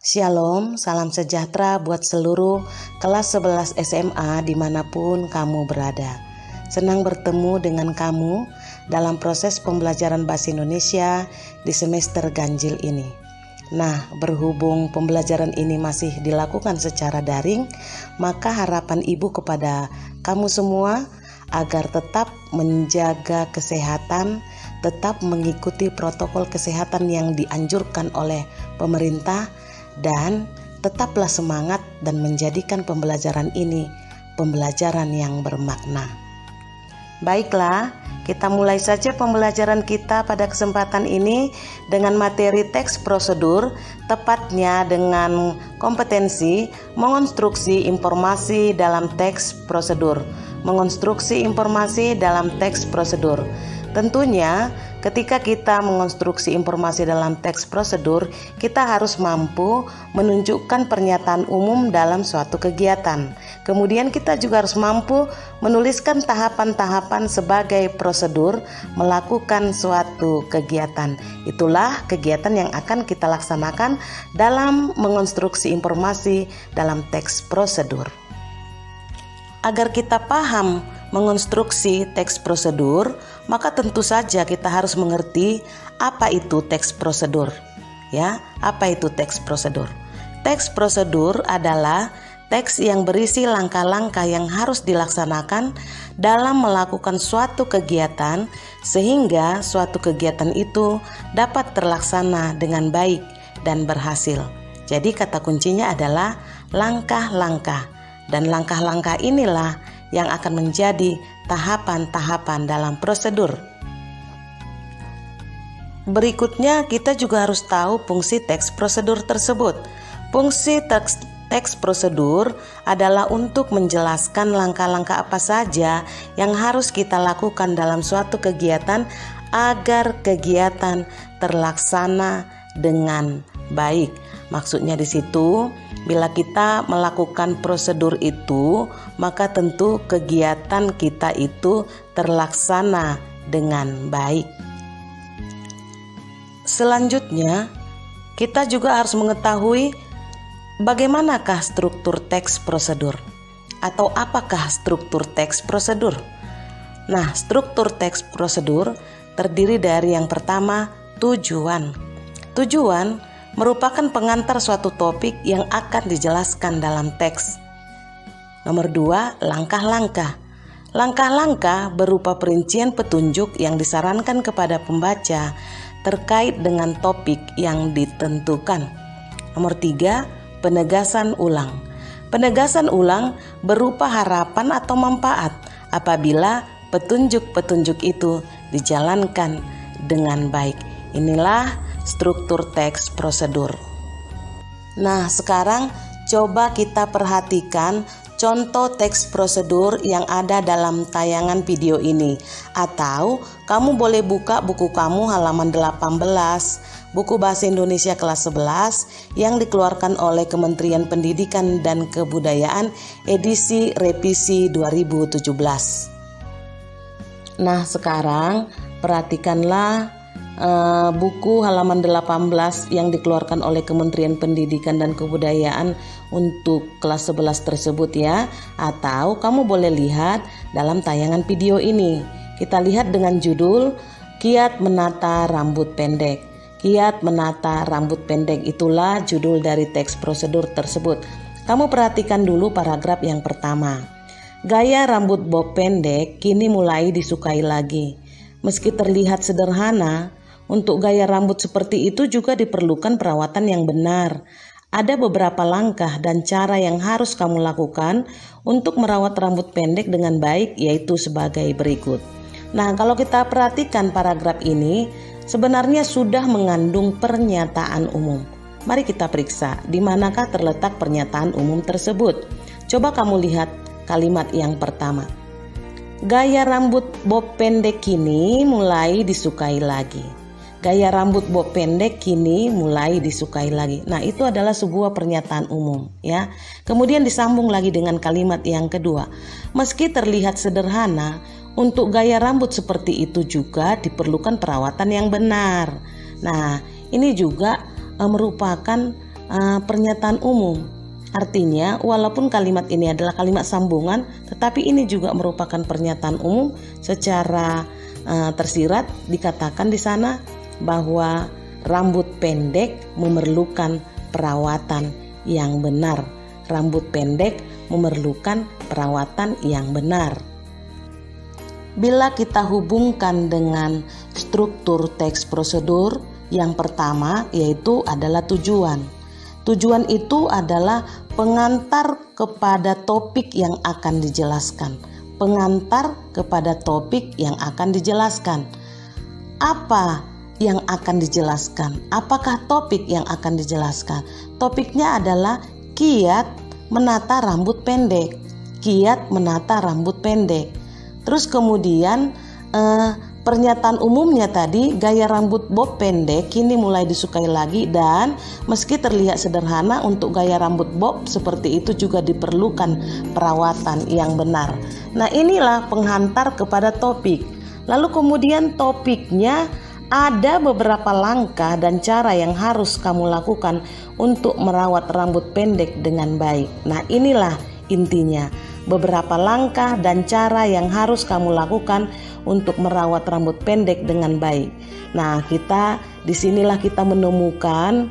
Shalom, salam sejahtera buat seluruh kelas 11 SMA dimanapun kamu berada. Senang bertemu dengan kamu dalam proses pembelajaran Bahasa Indonesia di semester ganjil ini. Nah, berhubung pembelajaran ini masih dilakukan secara daring, maka harapan Ibu kepada kamu semua agar tetap menjaga kesehatan, tetap mengikuti protokol kesehatan yang dianjurkan oleh pemerintah, dan tetaplah semangat dan menjadikan pembelajaran ini pembelajaran yang bermakna. Baiklah, kita mulai saja pembelajaran kita pada kesempatan ini dengan materi teks prosedur, tepatnya dengan kompetensi mengonstruksi informasi dalam teks prosedur. Mengonstruksi informasi dalam teks prosedur. Tentunya ketika kita mengonstruksi informasi dalam teks prosedur, kita harus mampu menunjukkan pernyataan umum dalam suatu kegiatan. Kemudian kita juga harus mampu menuliskan tahapan-tahapan sebagai prosedur melakukan suatu kegiatan. Itulah kegiatan yang akan kita laksanakan dalam mengonstruksi informasi dalam teks prosedur. Agar kita paham mengonstruksi teks prosedur, maka tentu saja kita harus mengerti apa itu teks prosedur. Ya, apa itu teks prosedur? Teks prosedur adalah teks yang berisi langkah-langkah yang harus dilaksanakan dalam melakukan suatu kegiatan sehingga suatu kegiatan itu dapat terlaksana dengan baik dan berhasil. Jadi kata kuncinya adalah langkah-langkah. Dan langkah-langkah inilah yang akan menjadi tahapan-tahapan dalam prosedur. Berikutnya kita juga harus tahu fungsi teks prosedur tersebut. Fungsi teks prosedur adalah untuk menjelaskan langkah-langkah apa saja yang harus kita lakukan dalam suatu kegiatan agar kegiatan terlaksana dengan baik. Maksudnya di situ, bila kita melakukan prosedur itu, maka tentu kegiatan kita itu terlaksana dengan baik. Selanjutnya, kita juga harus mengetahui bagaimanakah struktur teks prosedur atau apakah struktur teks prosedur. Nah, struktur teks prosedur terdiri dari yang pertama, tujuan. Tujuan merupakan pengantar suatu topik yang akan dijelaskan dalam teks. Nomor 2, langkah-langkah. Langkah-langkah berupa perincian petunjuk yang disarankan kepada pembaca terkait dengan topik yang ditentukan. Nomor 3, penegasan ulang. Penegasan ulang berupa harapan atau manfaat apabila petunjuk-petunjuk itu dijalankan dengan baik. Inilah struktur teks prosedur. Nah, sekarang coba kita perhatikan contoh teks prosedur yang ada dalam tayangan video ini. Atau kamu boleh buka buku kamu halaman 18, buku Bahasa Indonesia kelas 11 yang dikeluarkan oleh Kementerian Pendidikan dan Kebudayaan edisi revisi 2017. Nah, sekarang perhatikanlah buku halaman 18 yang dikeluarkan oleh Kementerian Pendidikan dan Kebudayaan untuk kelas 11 tersebut ya. Atau kamu boleh lihat dalam tayangan video ini. Kita lihat dengan judul Kiat Menata Rambut Pendek. Kiat menata rambut pendek, itulah judul dari teks prosedur tersebut. Kamu perhatikan dulu paragraf yang pertama. Gaya rambut bob pendek kini mulai disukai lagi. Meski terlihat sederhana, untuk gaya rambut seperti itu juga diperlukan perawatan yang benar. Ada beberapa langkah dan cara yang harus kamu lakukan untuk merawat rambut pendek dengan baik, yaitu sebagai berikut. Nah, kalau kita perhatikan paragraf ini, sebenarnya sudah mengandung pernyataan umum. Mari kita periksa di manakah terletak pernyataan umum tersebut. Coba kamu lihat kalimat yang pertama. Gaya rambut bob pendek kini mulai disukai lagi. Gaya rambut bob pendek kini mulai disukai lagi. Nah, itu adalah sebuah pernyataan umum ya. Kemudian disambung lagi dengan kalimat yang kedua. Meski terlihat sederhana, untuk gaya rambut seperti itu juga diperlukan perawatan yang benar. Nah, ini juga merupakan pernyataan umum. Artinya, walaupun kalimat ini adalah kalimat sambungan, tetapi ini juga merupakan pernyataan umum. Secara tersirat dikatakan di sana bahwa rambut pendek memerlukan perawatan yang benar. Rambut pendek memerlukan perawatan yang benar. Bila kita hubungkan dengan struktur teks prosedur, yang pertama yaitu adalah tujuan. Tujuan itu adalah pengantar kepada topik yang akan dijelaskan. Pengantar kepada topik yang akan dijelaskan. Apa yang akan dijelaskan? Apakah topik yang akan dijelaskan? Topiknya adalah kiat menata rambut pendek. Kiat menata rambut pendek. Terus kemudian pernyataan umumnya tadi, gaya rambut bob pendek kini mulai disukai lagi, dan meski terlihat sederhana, untuk gaya rambut bob seperti itu juga diperlukan perawatan yang benar. Nah, inilah penghantar kepada topik. Lalu kemudian topiknya ada beberapa langkah dan cara yang harus kamu lakukan untuk merawat rambut pendek dengan baik. Nah, inilah intinya. Beberapa langkah dan cara yang harus kamu lakukan untuk merawat rambut pendek dengan baik. Nah, disinilah kita menemukan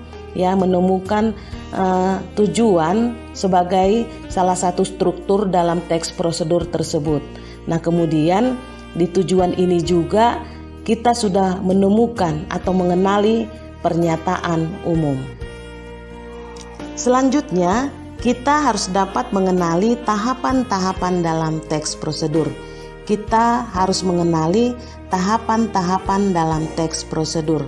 tujuan sebagai salah satu struktur dalam teks prosedur tersebut. Nah, kemudian di tujuan ini juga kita sudah menemukan atau mengenali pernyataan umum. Selanjutnya, kita harus dapat mengenali tahapan-tahapan dalam teks prosedur. Kita harus mengenali tahapan-tahapan dalam teks prosedur.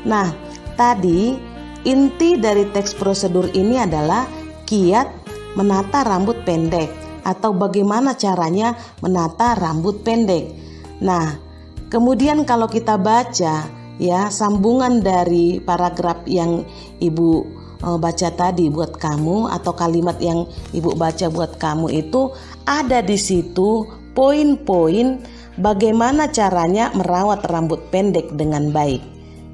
Nah, tadi inti dari teks prosedur ini adalah kiat menata rambut pendek atau bagaimana caranya menata rambut pendek. Nah, kemudian kalau kita baca sambungan dari paragraf yang Ibu baca tadi buat kamu, atau kalimat yang Ibu baca buat kamu, itu ada di situ poin-poin bagaimana caranya merawat rambut pendek dengan baik.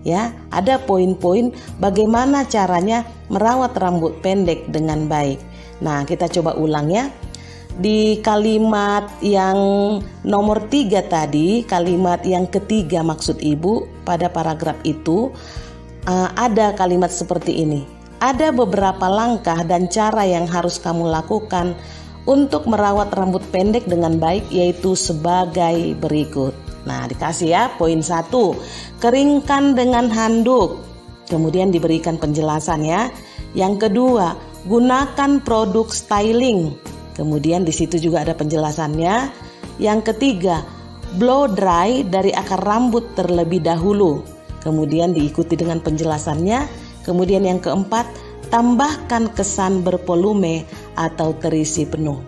Ya, ada poin-poin bagaimana caranya merawat rambut pendek dengan baik. Nah, kita coba ulang ya. Di kalimat yang nomor 3 tadi, kalimat yang ketiga maksud Ibu pada paragraf itu, ada kalimat seperti ini. Ada beberapa langkah dan cara yang harus kamu lakukan untuk merawat rambut pendek dengan baik, yaitu sebagai berikut. Nah, dikasih ya poin 1, keringkan dengan handuk. Kemudian diberikan penjelasan ya. Yang kedua, gunakan produk styling. Kemudian di situ juga ada penjelasannya. Yang ketiga, blow dry dari akar rambut terlebih dahulu. Kemudian diikuti dengan penjelasannya. Kemudian yang keempat, tambahkan kesan bervolume atau terisi penuh.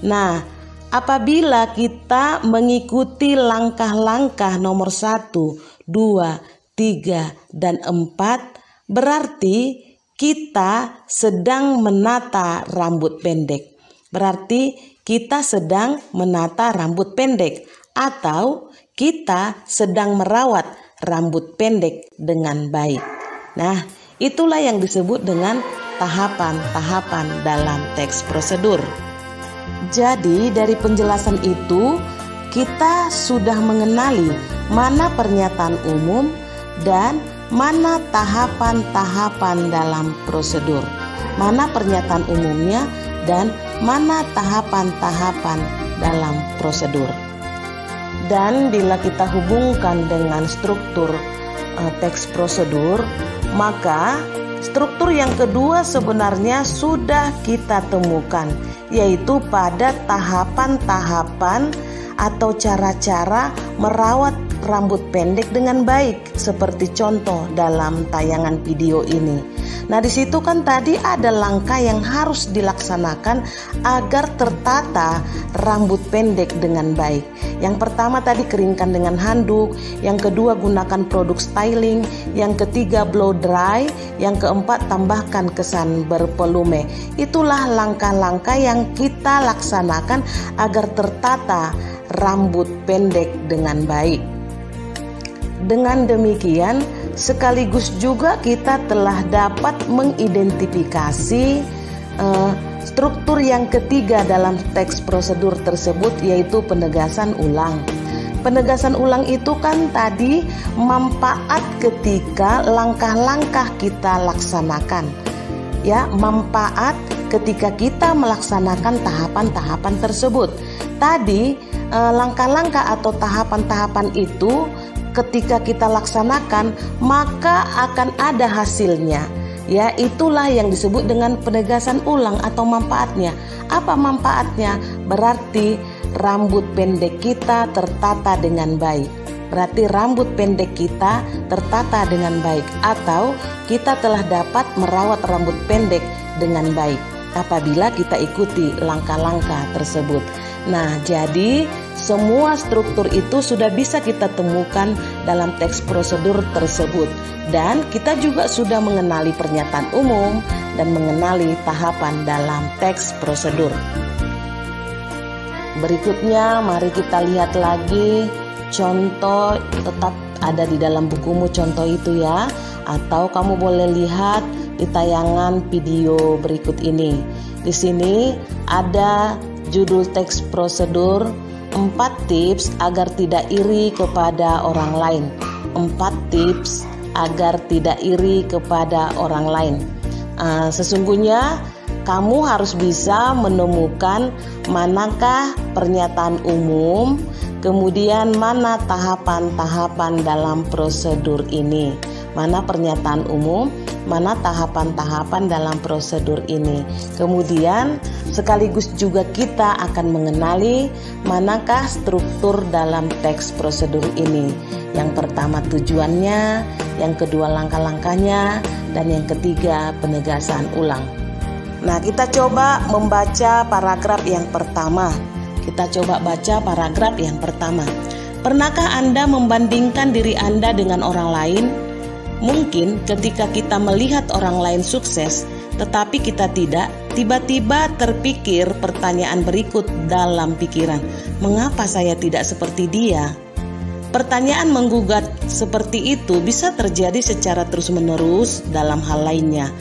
Nah, apabila kita mengikuti langkah-langkah nomor 1, 2, 3, dan 4, berarti kita sedang menata rambut pendek. Berarti kita sedang menata rambut pendek atau kita sedang merawat rambut pendek dengan baik. Nah, itulah yang disebut dengan tahapan-tahapan dalam teks prosedur. Jadi dari penjelasan itu kita sudah mengenali mana pernyataan umum dan mana tahapan-tahapan dalam prosedur. Mana pernyataan umumnya dan mana tahapan-tahapan dalam prosedur. Dan bila kita hubungkan dengan struktur teks prosedur, maka struktur yang kedua sebenarnya sudah kita temukan, yaitu pada tahapan-tahapan atau cara-cara merawat rambut pendek dengan baik, seperti contoh dalam tayangan video ini. Nah, di situ kan tadi ada langkah yang harus dilaksanakan agar tertata rambut pendek dengan baik. Yang pertama tadi keringkan dengan handuk, yang kedua gunakan produk styling, yang ketiga blow dry, yang keempat tambahkan kesan bervolume. Itulah langkah-langkah yang kita laksanakan agar tertata rambut pendek dengan baik. Dengan demikian, sekaligus juga kita telah dapat mengidentifikasi struktur yang ketiga dalam teks prosedur tersebut, yaitu penegasan ulang. Penegasan ulang itu kan tadi manfaat ketika langkah-langkah kita laksanakan. Ya, manfaat ketika kita melaksanakan tahapan-tahapan tersebut. Tadi langkah-langkah atau tahapan-tahapan itu ketika kita laksanakan maka akan ada hasilnya. Ya, itulah yang disebut dengan penegasan ulang atau manfaatnya. Apa manfaatnya? Berarti rambut pendek kita tertata dengan baik. Berarti rambut pendek kita tertata dengan baik, atau kita telah dapat merawat rambut pendek dengan baik apabila kita ikuti langkah-langkah tersebut. Nah, jadi semua struktur itu sudah bisa kita temukan dalam teks prosedur tersebut. Dan kita juga sudah mengenali pernyataan umum dan mengenali tahapan dalam teks prosedur. Berikutnya mari kita lihat lagi contoh, tetap ada di dalam bukumu contoh itu ya, atau kamu boleh lihat di tayangan video berikut ini. Di sini ada judul teks prosedur 4 tips agar tidak iri kepada orang lain. 4 tips agar tidak iri kepada orang lain. Sesungguhnya kamu harus bisa menemukan manakah pernyataan umum, kemudian mana tahapan-tahapan dalam prosedur ini. Mana pernyataan umum, mana tahapan-tahapan dalam prosedur ini. Kemudian sekaligus juga kita akan mengenali manakah struktur dalam teks prosedur ini. Yang pertama tujuannya, yang kedua langkah-langkahnya, dan yang ketiga penegasan ulang. Nah, kita coba membaca paragraf yang pertama. Kita coba baca paragraf yang pertama. Pernahkah Anda membandingkan diri Anda dengan orang lain? Mungkin ketika kita melihat orang lain sukses, tetapi kita tidak, tiba-tiba terpikir pertanyaan berikut dalam pikiran. Mengapa saya tidak seperti dia? Pertanyaan menggugat seperti itu bisa terjadi secara terus-menerus dalam hal lainnya.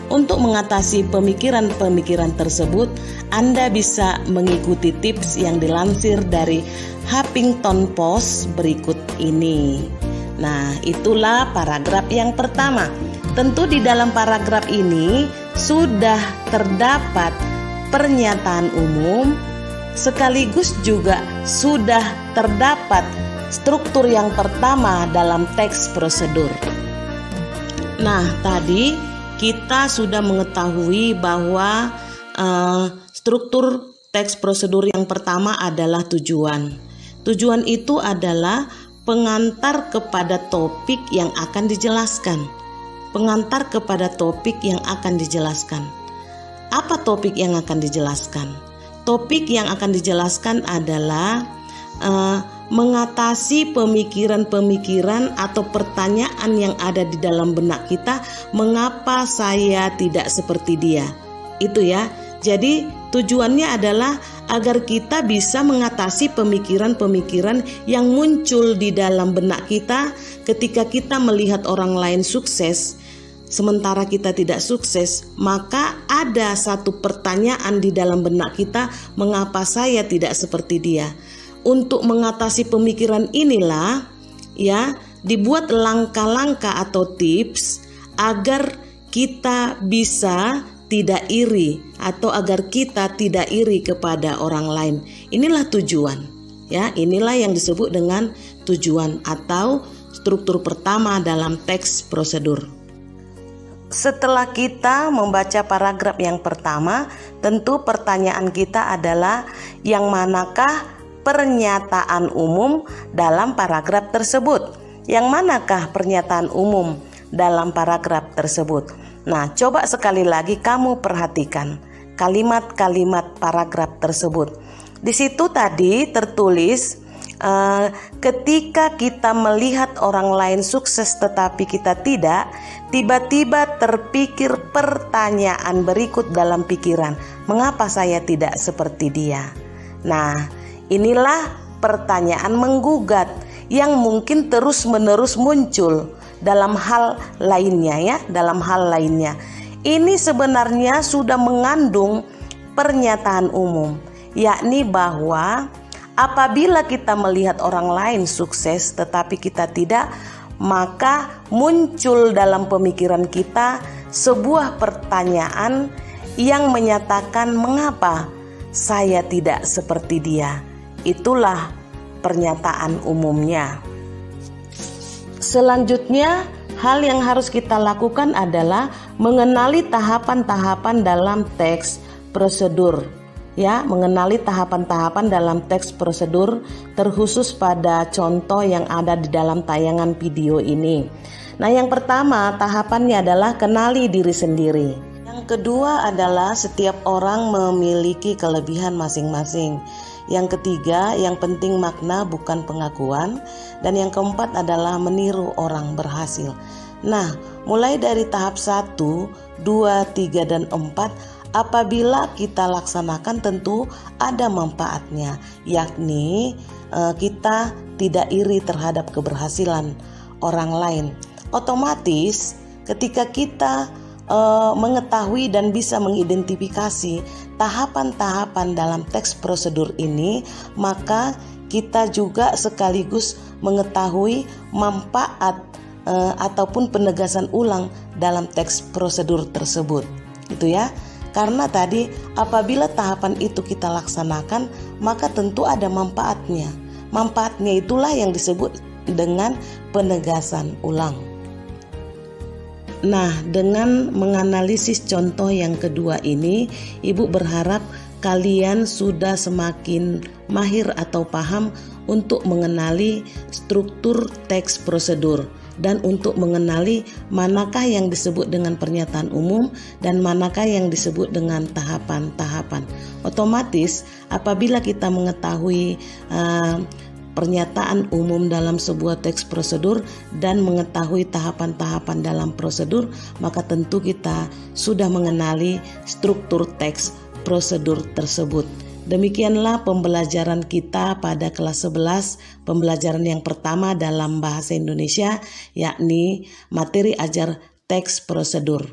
Untuk mengatasi pemikiran-pemikiran tersebut, Anda bisa mengikuti tips yang dilansir dari Huffington Post berikut ini. Nah, itulah paragraf yang pertama. Tentu di dalam paragraf ini sudah terdapat pernyataan umum, sekaligus juga sudah terdapat struktur yang pertama dalam teks prosedur. Nah, tadi kita sudah mengetahui bahwa struktur teks prosedur yang pertama adalah tujuan. Tujuan itu adalah pengantar kepada topik yang akan dijelaskan. Pengantar kepada topik yang akan dijelaskan. Apa topik yang akan dijelaskan? Topik yang akan dijelaskan adalah mengatasi pemikiran-pemikiran atau pertanyaan yang ada di dalam benak kita, mengapa saya tidak seperti dia. Itu ya. Jadi tujuannya adalah agar kita bisa mengatasi pemikiran-pemikiran yang muncul di dalam benak kita ketika kita melihat orang lain sukses, sementara kita tidak sukses. Maka ada satu pertanyaan di dalam benak kita, mengapa saya tidak seperti dia. Untuk mengatasi pemikiran inilah ya dibuat langkah-langkah atau tips agar kita bisa tidak iri atau agar kita tidak iri kepada orang lain. Inilah tujuan. Ya, inilah yang disebut dengan tujuan atau struktur pertama dalam teks prosedur. Setelah kita membaca paragraf yang pertama, tentu pertanyaan kita adalah yang manakah pernyataan umum dalam paragraf tersebut? Yang manakah pernyataan umum dalam paragraf tersebut? Nah, coba sekali lagi kamu perhatikan kalimat-kalimat paragraf tersebut. Di situ tadi tertulis ketika kita melihat orang lain sukses tetapi kita tidak, tiba-tiba terpikir pertanyaan berikut dalam pikiran, mengapa saya tidak seperti dia? Nah, inilah pertanyaan menggugat yang mungkin terus-menerus muncul dalam hal lainnya ya, dalam hal lainnya. Ini sebenarnya sudah mengandung pernyataan umum, yakni bahwa apabila kita melihat orang lain sukses tetapi kita tidak, maka muncul dalam pemikiran kita sebuah pertanyaan yang menyatakan mengapa saya tidak seperti dia. Itulah pernyataan umumnya. Selanjutnya, hal yang harus kita lakukan adalah mengenali tahapan-tahapan dalam teks prosedur. Ya, mengenali tahapan-tahapan dalam teks prosedur terkhusus pada contoh yang ada di dalam tayangan video ini. Nah, yang pertama tahapannya adalah kenali diri sendiri. Yang kedua adalah setiap orang memiliki kelebihan masing-masing. Yang ketiga, yang penting makna bukan pengakuan. Dan yang keempat adalah meniru orang berhasil. Nah, mulai dari tahap 1, 2, 3, dan 4, apabila kita laksanakan tentu ada manfaatnya, yakni kita tidak iri terhadap keberhasilan orang lain. Otomatis ketika kita mengetahui dan bisa mengidentifikasi tahapan-tahapan dalam teks prosedur ini, maka kita juga sekaligus mengetahui manfaat ataupun penegasan ulang dalam teks prosedur tersebut. Itu ya. Karena tadi apabila tahapan itu kita laksanakan, maka tentu ada manfaatnya. Manfaatnya itulah yang disebut dengan penegasan ulang. Nah, dengan menganalisis contoh yang kedua ini, Ibu berharap kalian sudah semakin mahir atau paham untuk mengenali struktur teks prosedur dan untuk mengenali manakah yang disebut dengan pernyataan umum dan manakah yang disebut dengan tahapan-tahapan. Otomatis apabila kita mengetahui pernyataan umum dalam sebuah teks prosedur dan mengetahui tahapan-tahapan dalam prosedur, maka tentu kita sudah mengenali struktur teks prosedur tersebut. Demikianlah pembelajaran kita pada kelas 11, pembelajaran yang pertama dalam bahasa Indonesia, yakni materi ajar teks prosedur.